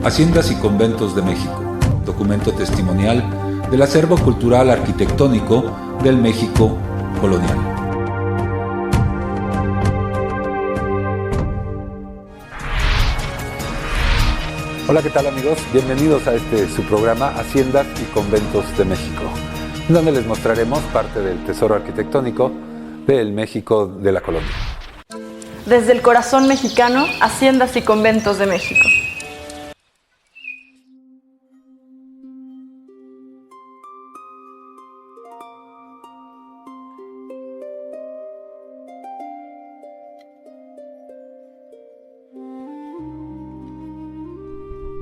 Haciendas y Conventos de México, documento testimonial del acervo cultural arquitectónico del México colonial. Hola, ¿qué tal amigos? Bienvenidos a su programa Haciendas y Conventos de México, donde les mostraremos parte del tesoro arquitectónico del México de la colonia. Desde el corazón mexicano, Haciendas y Conventos de México.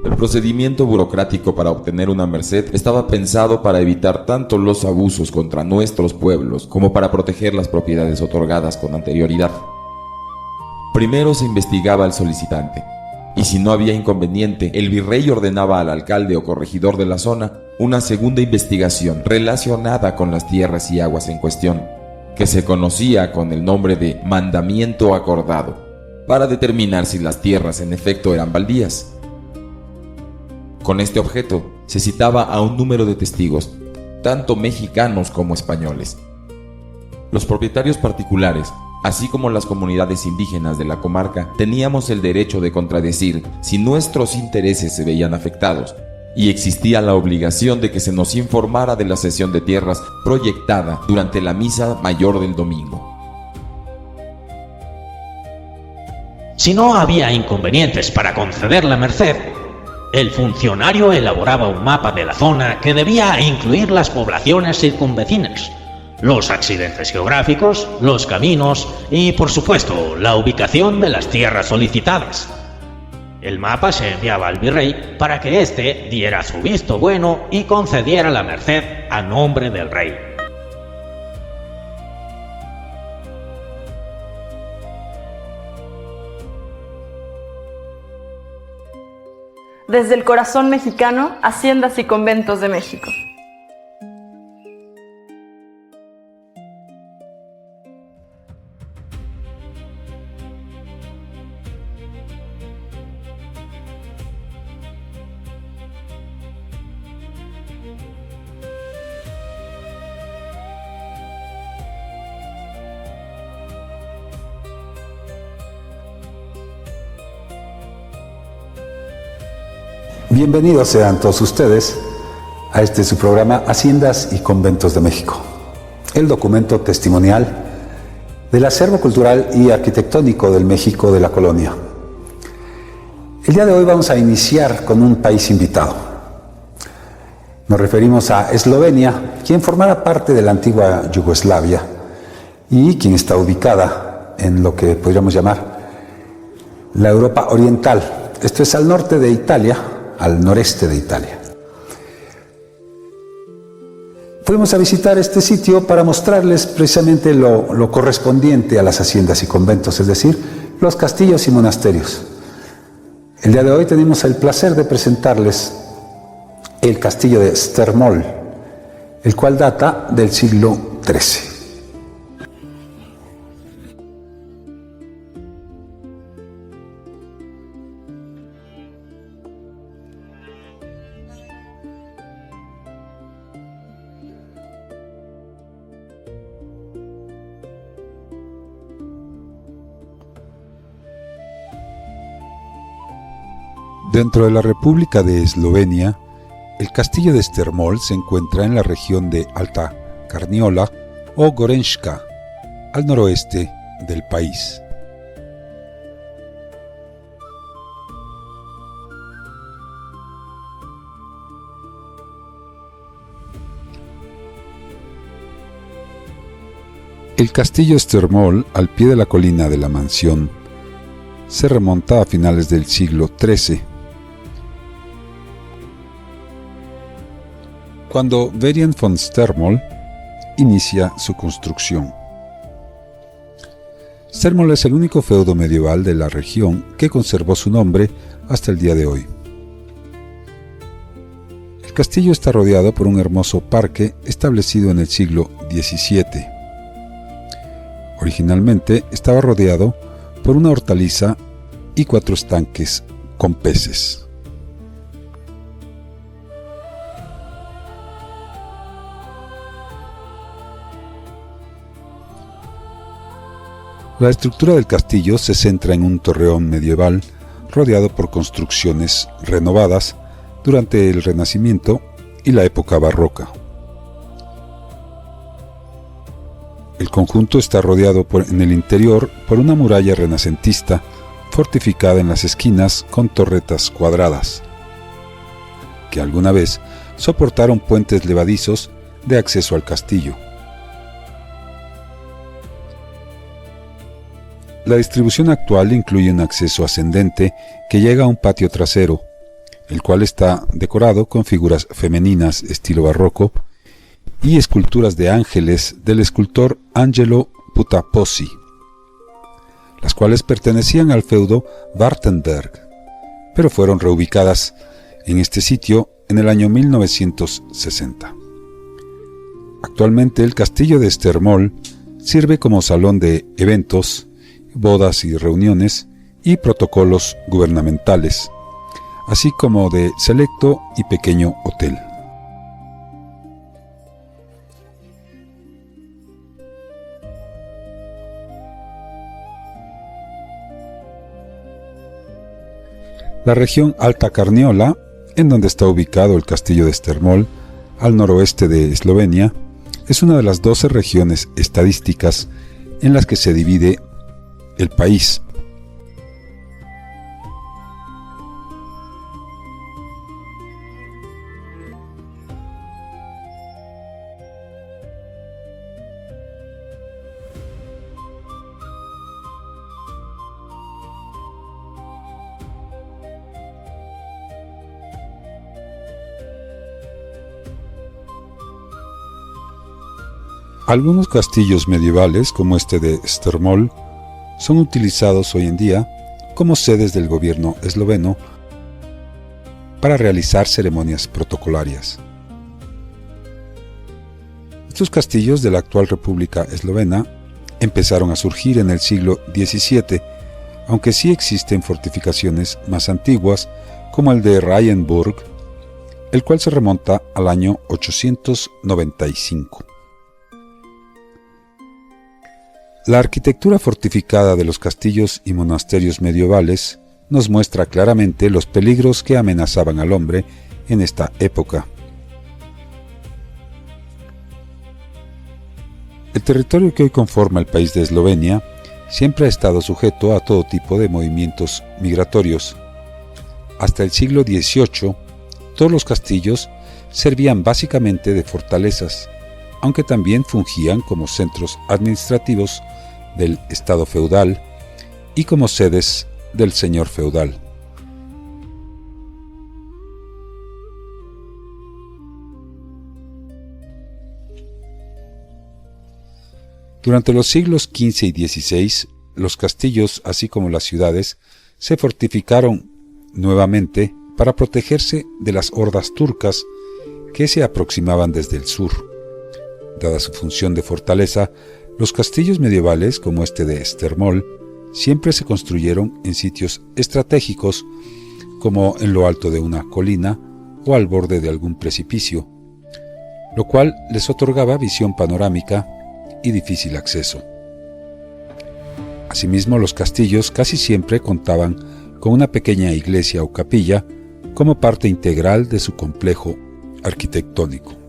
El procedimiento burocrático para obtener una merced estaba pensado para evitar tanto los abusos contra nuestros pueblos como para proteger las propiedades otorgadas con anterioridad. Primero se investigaba al solicitante, y si no había inconveniente, el virrey ordenaba al alcalde o corregidor de la zona una segunda investigación relacionada con las tierras y aguas en cuestión, que se conocía con el nombre de mandamiento acordado, para determinar si las tierras en efecto eran baldías. Con este objeto se citaba a un número de testigos, tanto mexicanos como españoles. Los propietarios particulares, así como las comunidades indígenas de la comarca, teníamos el derecho de contradecir si nuestros intereses se veían afectados, y existía la obligación de que se nos informara de la cesión de tierras proyectada durante la misa mayor del domingo. Si no había inconvenientes para conceder la merced, el funcionario elaboraba un mapa de la zona que debía incluir las poblaciones circunvecinas, los accidentes geográficos, los caminos y, por supuesto, la ubicación de las tierras solicitadas. El mapa se enviaba al virrey para que éste diera su visto bueno y concediera la merced a nombre del rey. Desde el corazón mexicano, Haciendas y Conventos de México. Bienvenidos sean todos ustedes a su programa Haciendas y Conventos de México, el documento testimonial del acervo cultural y arquitectónico del México de la colonia. El día de hoy vamos a iniciar con un país invitado. Nos referimos a Eslovenia, quien formará parte de la antigua Yugoslavia y quien está ubicada en lo que podríamos llamar la Europa Oriental. Esto es al norte de Italia, al noreste de Italia. Fuimos a visitar este sitio para mostrarles precisamente lo correspondiente a las haciendas y conventos, es decir, los castillos y monasterios. El día de hoy tenemos el placer de presentarles el castillo de Strmol, el cual data del siglo XIII. Dentro de la República de Eslovenia, el castillo de Strmol se encuentra en la región de Alta Carniola o Gorenjka, al noroeste del país. El castillo Strmol, al pie de la colina de la mansión, se remonta a finales del siglo XIII, cuando Varian von Strmol inicia su construcción. Strmol es el único feudo medieval de la región que conservó su nombre hasta el día de hoy. El castillo está rodeado por un hermoso parque establecido en el siglo XVII. Originalmente estaba rodeado por una hortaliza y 4 estanques con peces. La estructura del castillo se centra en un torreón medieval rodeado por construcciones renovadas durante el Renacimiento y la época barroca. El conjunto está rodeado en el interior por una muralla renacentista fortificada en las esquinas con torretas cuadradas, que alguna vez soportaron puentes levadizos de acceso al castillo. La distribución actual incluye un acceso ascendente que llega a un patio trasero, el cual está decorado con figuras femeninas estilo barroco y esculturas de ángeles del escultor Angelo Buonapozzi, las cuales pertenecían al feudo Wartenberg, pero fueron reubicadas en este sitio en el año 1960. Actualmente el castillo de Estermol sirve como salón de eventos, bodas y reuniones y protocolos gubernamentales, así como de selecto y pequeño hotel. La región Alta Carniola, en donde está ubicado el castillo de Estermol, al noroeste de Eslovenia, es una de las 12 regiones estadísticas en las que se divide el país. Algunos castillos medievales, como este de Estermol, son utilizados hoy en día como sedes del gobierno esloveno para realizar ceremonias protocolarias. Estos castillos de la actual República Eslovena empezaron a surgir en el siglo XVII, aunque sí existen fortificaciones más antiguas como el de Ryenburg, el cual se remonta al año 895. La arquitectura fortificada de los castillos y monasterios medievales nos muestra claramente los peligros que amenazaban al hombre en esta época. El territorio que hoy conforma el país de Eslovenia siempre ha estado sujeto a todo tipo de movimientos migratorios. Hasta el siglo XVIII, todos los castillos servían básicamente de fortalezas, aunque también fungían como centros administrativos del estado feudal y como sedes del señor feudal. Durante los siglos XV y XVI, los castillos, así como las ciudades, se fortificaron nuevamente para protegerse de las hordas turcas que se aproximaban desde el sur. Dada su función de fortaleza, los castillos medievales, como este de Estermol, siempre se construyeron en sitios estratégicos, como en lo alto de una colina o al borde de algún precipicio, lo cual les otorgaba visión panorámica y difícil acceso. Asimismo, los castillos casi siempre contaban con una pequeña iglesia o capilla como parte integral de su complejo arquitectónico.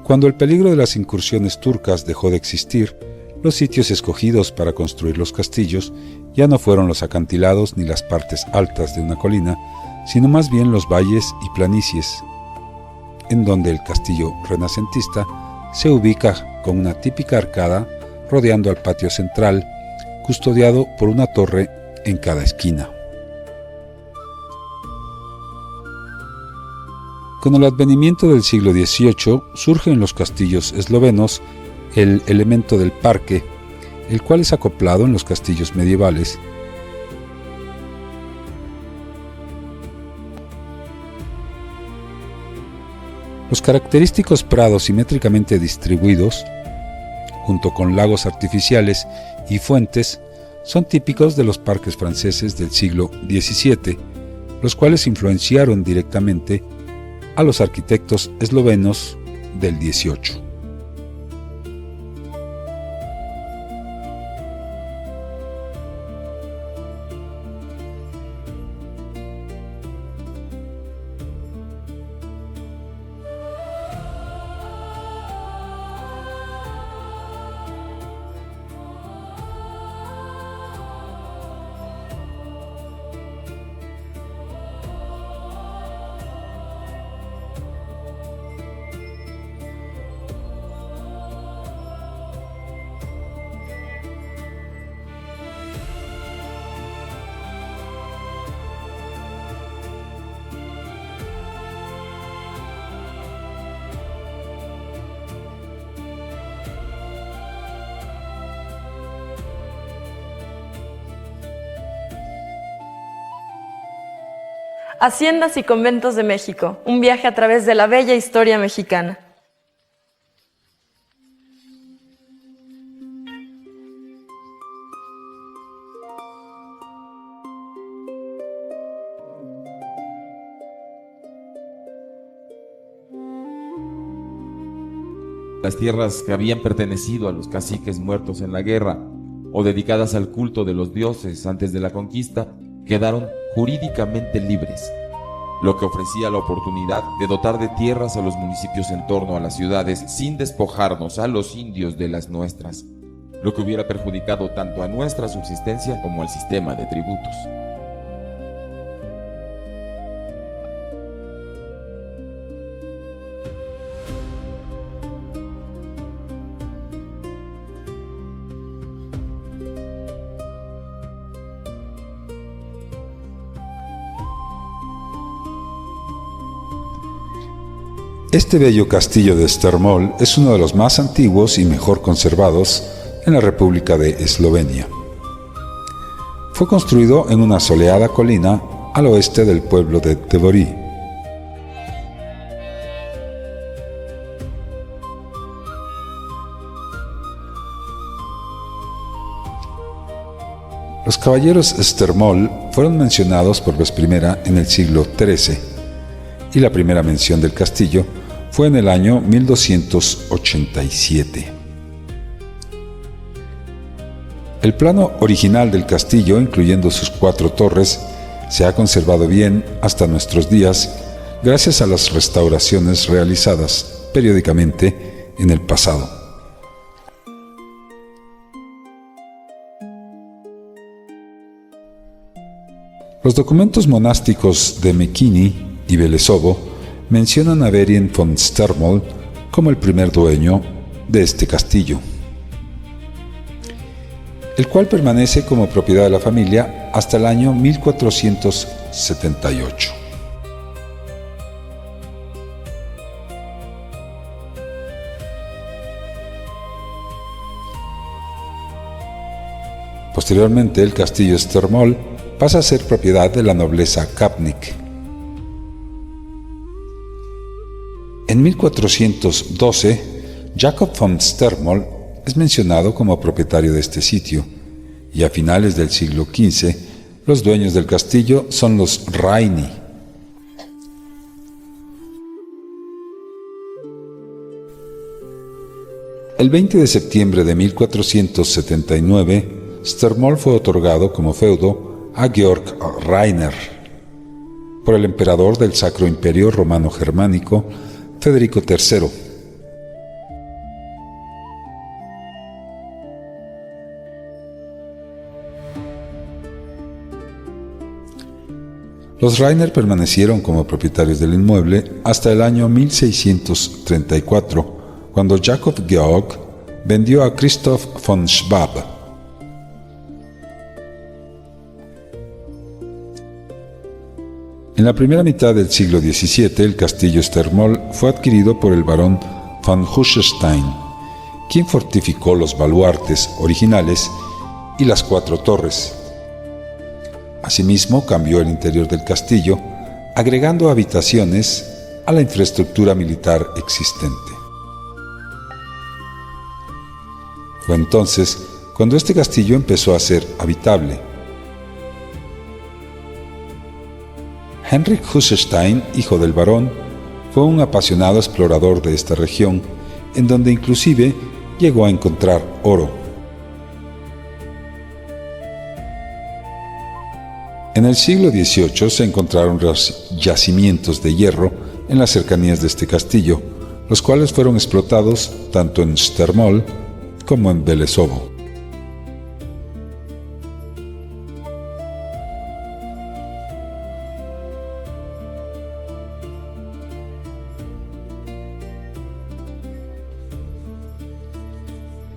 Cuando el peligro de las incursiones turcas dejó de existir, los sitios escogidos para construir los castillos ya no fueron los acantilados ni las partes altas de una colina, sino más bien los valles y planicies, en donde el castillo renacentista se ubica con una típica arcada rodeando al patio central, custodiado por una torre en cada esquina. Con el advenimiento del siglo XVIII surge en los castillos eslovenos el elemento del parque, el cual es acoplado en los castillos medievales. Los característicos prados simétricamente distribuidos, junto con lagos artificiales y fuentes, son típicos de los parques franceses del siglo XVII, los cuales influenciaron directamente a los arquitectos eslovenos del XVIII. Haciendas y Conventos de México, un viaje a través de la bella historia mexicana. Las tierras que habían pertenecido a los caciques muertos en la guerra o dedicadas al culto de los dioses antes de la conquista quedaron jurídicamente libres, lo que ofrecía la oportunidad de dotar de tierras a los municipios en torno a las ciudades sin despojarnos a los indios de las nuestras, lo que hubiera perjudicado tanto a nuestra subsistencia como al sistema de tributos. Este bello castillo de Strmol es uno de los más antiguos y mejor conservados en la República de Eslovenia. Fue construido en una soleada colina al oeste del pueblo de Dvorí. Los caballeros Strmol fueron mencionados por vez primera en el siglo XIII y la primera mención del castillo fue en el año 1287. El plano original del castillo, incluyendo sus 4 torres, se ha conservado bien hasta nuestros días gracias a las restauraciones realizadas periódicamente en el pasado. Los documentos monásticos de Mekini y Belezovo mencionan a Berien von Strmol como el primer dueño de este castillo, el cual permanece como propiedad de la familia hasta el año 1478. Posteriormente, el castillo Strmol pasa a ser propiedad de la nobleza Kapnik. En 1412, Jacob von Strmol es mencionado como propietario de este sitio, y a finales del siglo XV, los dueños del castillo son los Raini. El 20 de septiembre de 1479, Strmol fue otorgado como feudo a Georg Rainer por el emperador del Sacro Imperio Romano Germánico, Federico III. Los Rainer permanecieron como propietarios del inmueble hasta el año 1634, cuando Jacob Georg vendió a Christoph von Schwab. En la primera mitad del siglo XVII, el castillo Strmol fue adquirido por el barón von Hussenstein, quien fortificó los baluartes originales y las 4 torres. Asimismo, cambió el interior del castillo, agregando habitaciones a la infraestructura militar existente. Fue entonces cuando este castillo empezó a ser habitable. Heinrich Hussenstein, hijo del barón, fue un apasionado explorador de esta región, en donde inclusive llegó a encontrar oro. En el siglo XVIII se encontraron yacimientos de hierro en las cercanías de este castillo, los cuales fueron explotados tanto en Strmol como en Belezovo.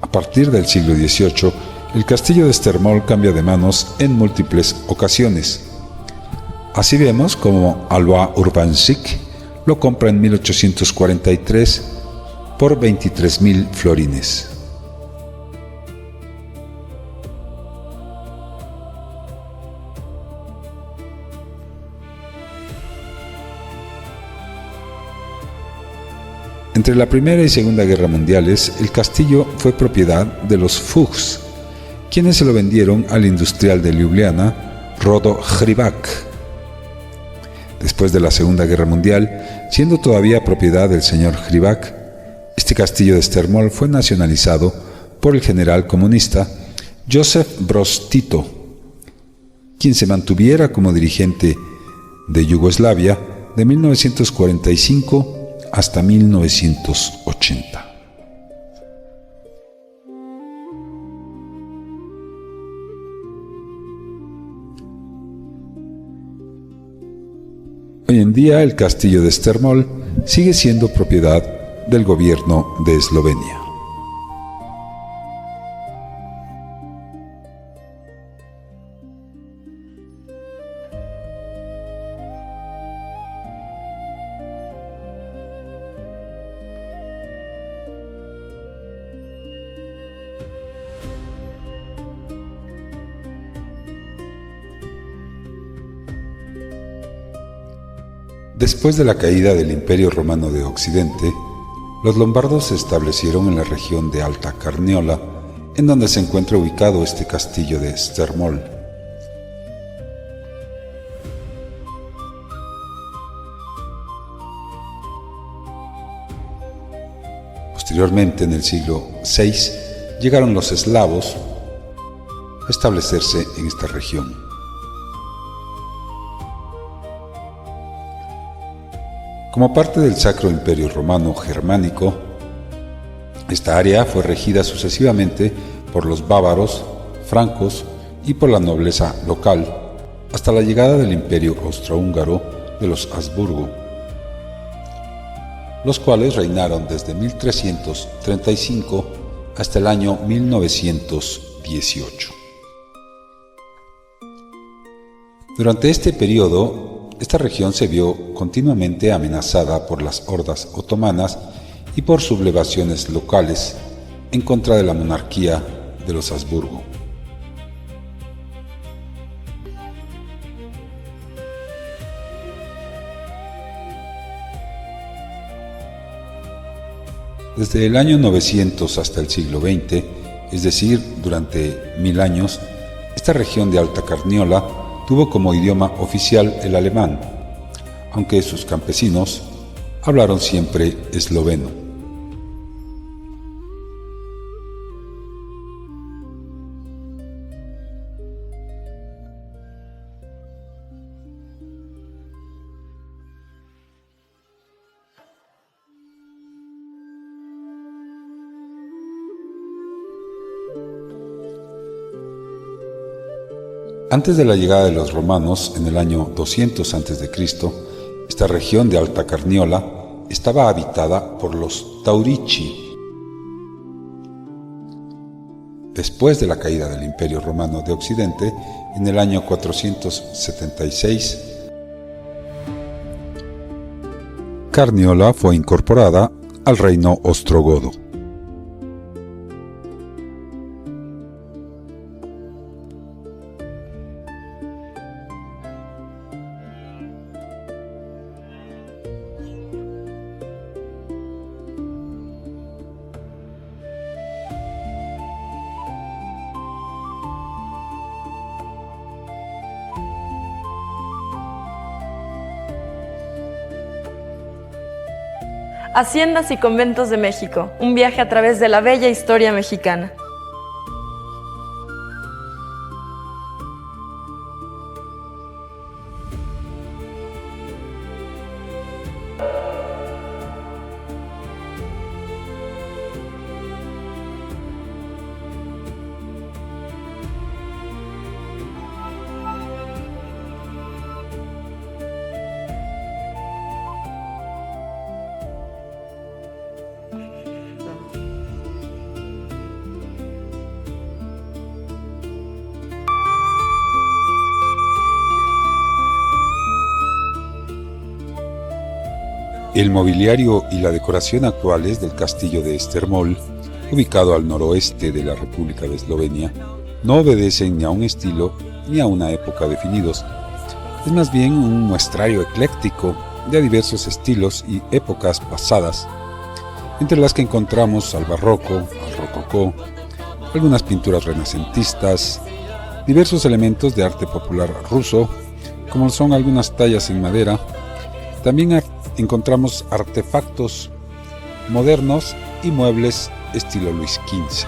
A partir del siglo XVIII, el castillo de Strmol cambia de manos en múltiples ocasiones. Así vemos como Alois Urbancic lo compra en 1843 por 23.000 florines. Entre la Primera y Segunda Guerra Mundiales, el castillo fue propiedad de los Fuchs, quienes se lo vendieron al industrial de Ljubljana, Rodo Hrivak. Después de la Segunda Guerra Mundial, siendo todavía propiedad del señor Hrivak, este castillo de Strmol fue nacionalizado por el general comunista Josef Broz Tito, quien se mantuviera como dirigente de Yugoslavia de 1945 hasta 1980. Hoy en día el castillo de Strmol sigue siendo propiedad del gobierno de Eslovenia. Después de la caída del Imperio Romano de Occidente, los lombardos se establecieron en la región de Alta Carniola, en donde se encuentra ubicado este castillo de Strmol. Posteriormente, en el siglo VI, llegaron los eslavos a establecerse en esta región. Como parte del Sacro Imperio Romano Germánico, esta área fue regida sucesivamente por los bávaros, francos y por la nobleza local, hasta la llegada del Imperio Austrohúngaro de los Habsburgo, los cuales reinaron desde 1335 hasta el año 1918. Durante este periodo, esta región se vio continuamente amenazada por las hordas otomanas y por sublevaciones locales en contra de la monarquía de los Habsburgo. Desde el año 900 hasta el siglo XX, es decir, durante 1000 años, esta región de Alta Carniola tuvo como idioma oficial el alemán, aunque sus campesinos hablaron siempre esloveno. Antes de la llegada de los romanos, en el año 200 a.C., esta región de Alta Carniola estaba habitada por los Taurici. Después de la caída del Imperio Romano de Occidente, en el año 476, Carniola fue incorporada al reino ostrogodo. Haciendas y conventos de México, un viaje a través de la bella historia mexicana. El mobiliario y la decoración actuales del castillo de Strmol, ubicado al noroeste de la República de Eslovenia, no obedecen ni a un estilo ni a una época definidos. Es más bien un muestrario ecléctico de diversos estilos y épocas pasadas, entre las que encontramos al barroco, al rococó, algunas pinturas renacentistas, diversos elementos de arte popular ruso, como son algunas tallas en madera. También encontramos artefactos modernos y muebles estilo Luis XV.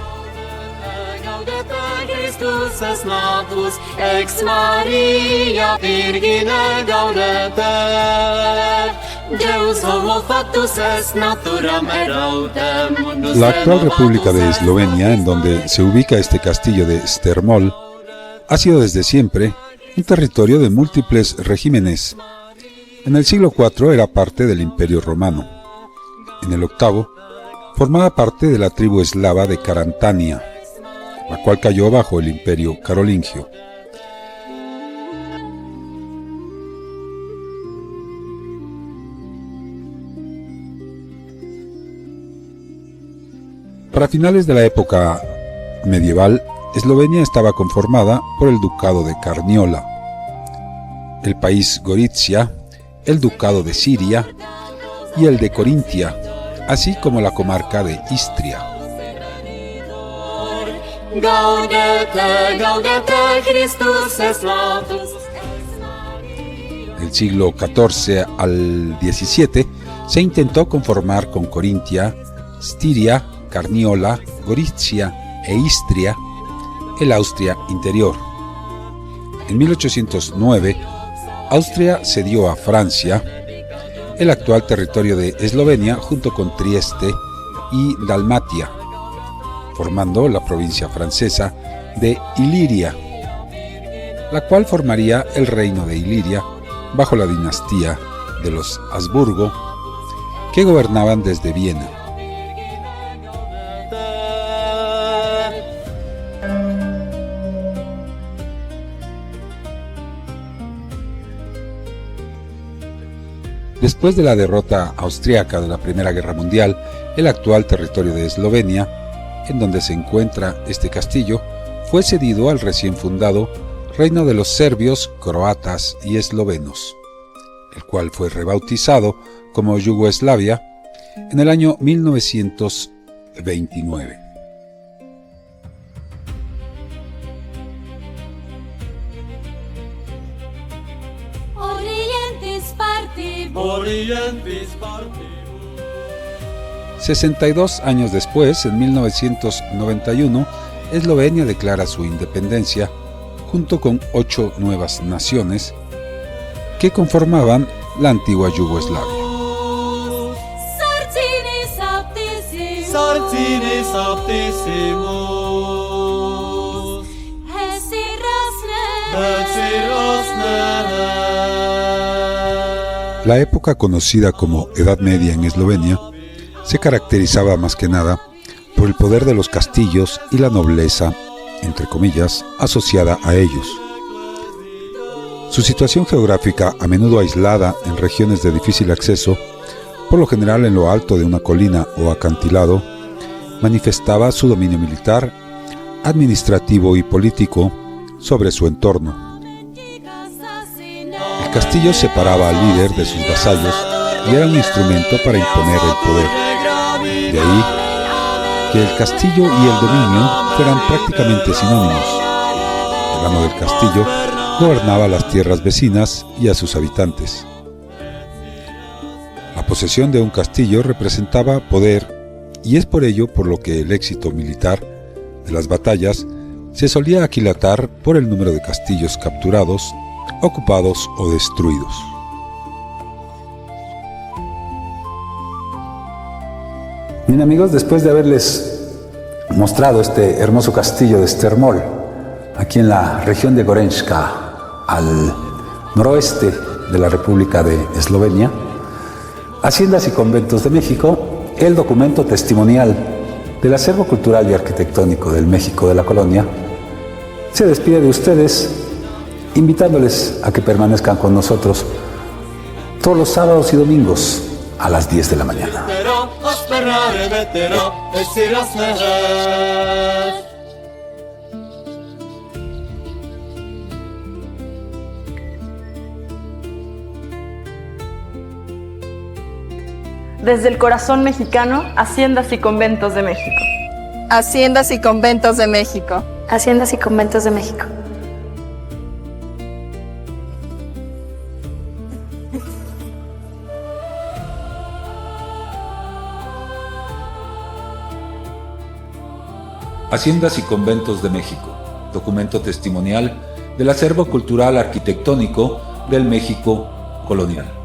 La actual República de Eslovenia, en donde se ubica este castillo de Strmol, ha sido desde siempre un territorio de múltiples regímenes. En el siglo IV era parte del Imperio Romano. En el VIII formaba parte de la tribu eslava de Carantania, la cual cayó bajo el Imperio Carolingio. Para finales de la época medieval, Eslovenia estaba conformada por el Ducado de Carniola, el país Gorizia, el Ducado de Siria y el de Corintia, así como la comarca de Istria. Del siglo XIV al XVII se intentó conformar con Corintia, Styria, Carniola, Gorizia e Istria el Austria Interior. En 1809, Austria cedió a Francia el actual territorio de Eslovenia junto con Trieste y Dalmatia, formando la provincia francesa de Iliria, la cual formaría el reino de Iliria bajo la dinastía de los Habsburgo, que gobernaban desde Viena. Después de la derrota austriaca de la Primera Guerra Mundial, el actual territorio de Eslovenia, en donde se encuentra este castillo, fue cedido al recién fundado Reino de los Serbios, Croatas y Eslovenos, el cual fue rebautizado como Yugoslavia en el año 1929. Orientis partibus. 62 años después, en 1991, Eslovenia declara su independencia junto con 8 nuevas naciones que conformaban la antigua Yugoslavia. Sarcini saptissimus. La época conocida como Edad Media en Eslovenia se caracterizaba más que nada por el poder de los castillos y la nobleza, entre comillas, asociada a ellos. Su situación geográfica, a menudo aislada en regiones de difícil acceso, por lo general en lo alto de una colina o acantilado, manifestaba su dominio militar, administrativo y político sobre su entorno. El castillo separaba al líder de sus vasallos y era un instrumento para imponer el poder. De ahí que el castillo y el dominio fueran prácticamente sinónimos. El amo del castillo gobernaba las tierras vecinas y a sus habitantes. La posesión de un castillo representaba poder, y es por ello por lo que el éxito militar de las batallas se solía aquilatar por el número de castillos capturados, ocupados o destruidos. Bien amigos, después de haberles mostrado este hermoso castillo de Strmol, aquí en la región de Gorenjka, al noroeste de la República de Eslovenia, Haciendas y Conventos de México, el documento testimonial del acervo cultural y arquitectónico del México de la colonia, se despide de ustedes, invitándoles a que permanezcan con nosotros todos los sábados y domingos a las 10 de la mañana. Desde el corazón mexicano, Haciendas y Conventos de México. Haciendas y Conventos de México. Haciendas y Conventos de México. Haciendas y Conventos de México, documento testimonial del acervo cultural arquitectónico del México colonial.